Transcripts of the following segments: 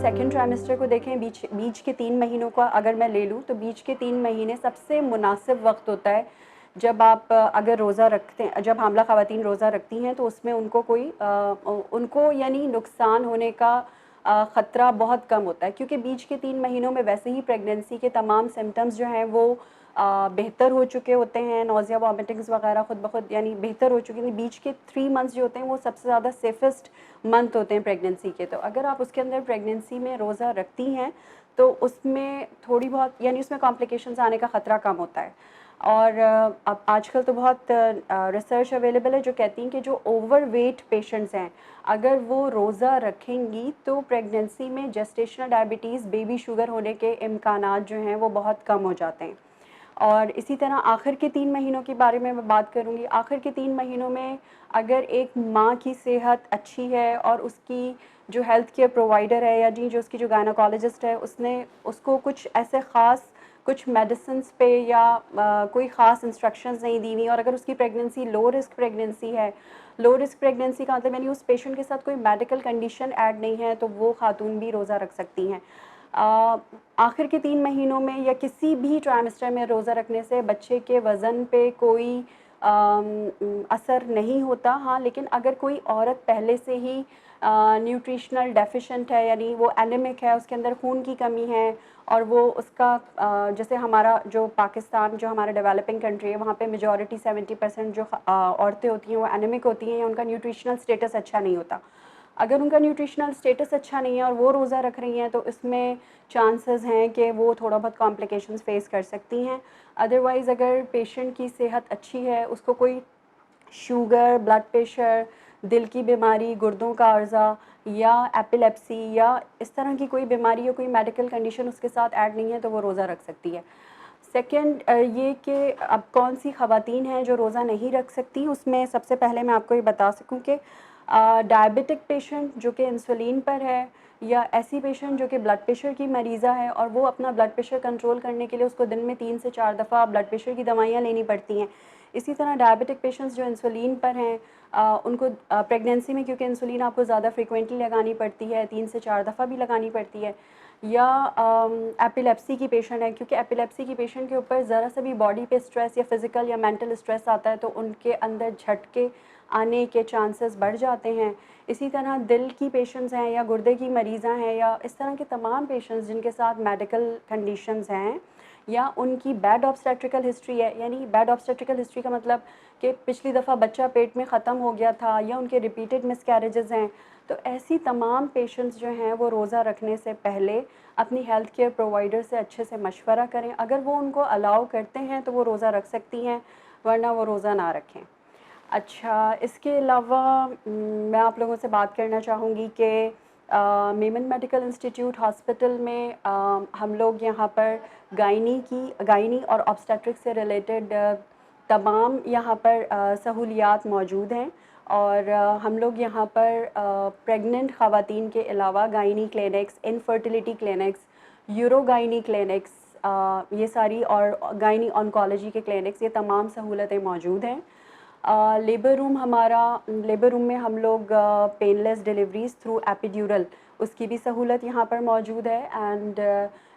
Second trimester को देखें, बीच के 3 महीनों का अगर मैं ले लूँ तो बीच के 3 महीने सबसे मुनासिब वक्त होता है जब आप अगर रोज़ा रखते हैं, जब हामला ख़वातीन रोज़ा रखती हैं तो उसमें उनको यानी नुकसान होने का ख़तरा बहुत कम होता है, क्योंकि बीच के 3 महीनों में वैसे ही प्रेगनेंसी के तमाम सिम्टम्स जो हैं वो बेहतर हो चुके होते हैं, नोज़िया वॉमिटिंग्स वगैरह खुद ब खुद यानी बेहतर हो चुकी हैं। बीच के 3 मंथ्स जो होते हैं वो सबसे ज़्यादा सेफेस्ट मंथ होते हैं प्रेगनेंसी के। तो अगर आप उसके अंदर प्रेगनेंसी में रोज़ा रखती हैं तो उसमें थोड़ी बहुत यानी उसमें कॉम्प्लिकेशंस आने का ख़तरा कम होता है। और अब आजकल तो बहुत रिसर्च अवेलेबल है जो कहती हैं कि जो ओवरवेट पेशेंट्स हैं, अगर वो रोज़ा रखेंगी तो प्रेगनेंसी में जेस्टेशनल डायबिटीज़, बेबी शुगर होने के इम्कानात जो हैं वो बहुत कम हो जाते हैं। और इसी तरह आखिर के 3 महीनों के बारे में मैं बात करूँगी। आखिर के 3 महीनों में अगर एक माँ की सेहत अच्छी है और उसकी जो हेल्थ केयर प्रोवाइडर है या जो उसकी जो गायनोकोलॉजिस्ट है उसने उसको कुछ ऐसे ख़ास कुछ मेडिसिन्स पे या कोई ख़ास इंस्ट्रक्शंस नहीं दी हुई, और अगर उसकी प्रेगनेंसी लो रिस्क प्रेगनेंसी है, लो रिस्क प्रेगनेंसी का मतलब यानी उस पेशेंट के साथ कोई मेडिकल कंडीशन ऐड नहीं है, तो वो खातून भी रोज़ा रख सकती हैं। आखिर के 3 महीनों में या किसी भी ट्राइमेस्टर में रोज़ा रखने से बच्चे के वज़न पे कोई असर नहीं होता। हाँ, लेकिन अगर कोई औरत पहले से ही न्यूट्रिशनल डेफिशिएंट है, यानी वो एनीमिक है, उसके अंदर खून की कमी है, और वो उसका जैसे हमारा जो पाकिस्तान जो हमारा डेवलपिंग कंट्री है वहाँ पे मेजॉरिटी 70% जो औरतें होती हैं वो एनीमिक होती हैं या उनका न्यूट्रिशनल स्टेटस अच्छा नहीं होता। अगर उनका न्यूट्रिशनल स्टेटस अच्छा नहीं है और वो रोज़ा रख रही हैं तो इसमें चांसेस हैं कि वो थोड़ा बहुत कॉम्प्लिकेशंस फेस कर सकती हैं। अदरवाइज़ अगर पेशेंट की सेहत अच्छी है, उसको कोई शुगर, ब्लड प्रेशर, दिल की बीमारी, गुर्दों का अर्ज़ा या एपिलेप्सी या इस तरह की कोई बीमारी या कोई मेडिकल कंडीशन उसके साथ ऐड नहीं है, तो वो रोज़ा रख सकती है। सेकंड ये कि अब कौन सी ख़वातीन हैं जो रोज़ा नहीं रख सकती, उसमें सबसे पहले मैं आपको ये बता सकूं कि डायबिटिक पेशेंट जो कि इंसुलिन पर है, या ऐसी पेशेंट जो कि ब्लड प्रेशर की मरीज़ा है और वो अपना ब्लड प्रेशर कंट्रोल करने के लिए उसको दिन में 3 से 4 दफ़ा ब्लड प्रेशर की दवाइयाँ लेनी पड़ती हैं। इसी तरह डायबिटिक पेशेंट्स जो इंसुलिन पर हैं, उनको प्रेगनेंसी में क्योंकि इंसुलिन आपको ज़्यादा फ्रीक्वेंटली लगानी पड़ती है, 3 से 4 दफ़ा भी लगानी पड़ती है। या एपिलेप्सी की पेशेंट है, क्योंकि एपिलेप्सी की पेशेंट के ऊपर ज़रा सा भी बॉडी पे स्ट्रेस या फिज़िकल या मेंटल स्ट्रेस आता है तो उनके अंदर झटके आने के चांसेस बढ़ जाते हैं। इसी तरह दिल की पेशेंट्स हैं या गुर्दे की मरीज़ा हैं या इस तरह के तमाम पेशेंट्स जिनके साथ मेडिकल कंडीशंस हैं या उनकी बैड ऑब्स्टेट्रिकल हिस्ट्री है, यानी बैड ऑब्स्टेट्रिकल हिस्ट्री का मतलब कि पिछली दफ़ा बच्चा पेट में ख़त्म हो गया था या उनके रिपीटेड मिसकैरेजेस हैं, तो ऐसी तमाम पेशेंट्स जो हैं वो रोज़ा रखने से पहले अपनी हेल्थ केयर प्रोवाइडर से अच्छे से मशवरा करें। अगर वो उनको अलाउ करते हैं तो वो रोज़ा रख सकती हैं, वरना वो रोज़ा ना रखें। अच्छा, इसके अलावा मैं आप लोगों से बात करना चाहूँगी कि मेमन मेडिकल इंस्टीट्यूट हॉस्पिटल में हम लोग यहाँ पर गायनी और ऑब्स्टेट्रिक्स से रिलेटेड तमाम यहाँ पर सहूलियात मौजूद हैं। और हम लोग यहाँ पर प्रेग्नेंट ख़वातीन के अलावा gynae clinics, infertility clinics, urogynae clinics, ये सारी और गायनी ऑन्कोलॉजी के क्लिनिक्स, ये तमाम सहूलतें मौजूद हैं। लेबर रूम में हम लोग पेनलेस डिलीवरीज़ थ्रू एपिड्यूरल, उसकी भी सहूलत यहाँ पर मौजूद है। एंड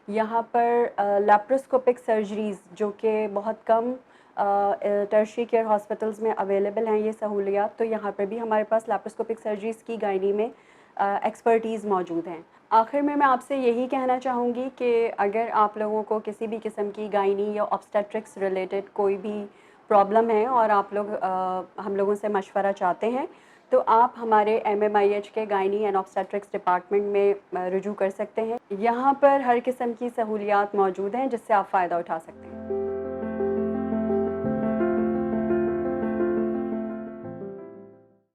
यहाँ पर लैप्रोस्कोपिक सर्जरीज़ जो कि बहुत कम टर्शियरी केयर हॉस्पिटल्स में अवेलेबल हैं ये सहूलियात, तो यहाँ पर भी हमारे पास लैप्रोस्कोपिक सर्जरीज़ की गायनी में एक्सपर्टीज़ मौजूद हैं। आखिर में मैं आपसे यही कहना चाहूँगी कि अगर आप लोगों को किसी भी किस्म की गायनी या ऑब्स्टेट्रिक्स रिलेटेड कोई भी प्रॉब्लम है और आप लोग हम लोगों से मशवरा चाहते हैं, तो आप हमारे MMIH के गायनी एंड ऑब्स्टेट्रिक्स डिपार्टमेंट में रुजू कर सकते हैं। यहाँ पर हर किस्म की सहूलियात मौजूद हैं जिससे आप फ़ायदा उठा सकते हैं।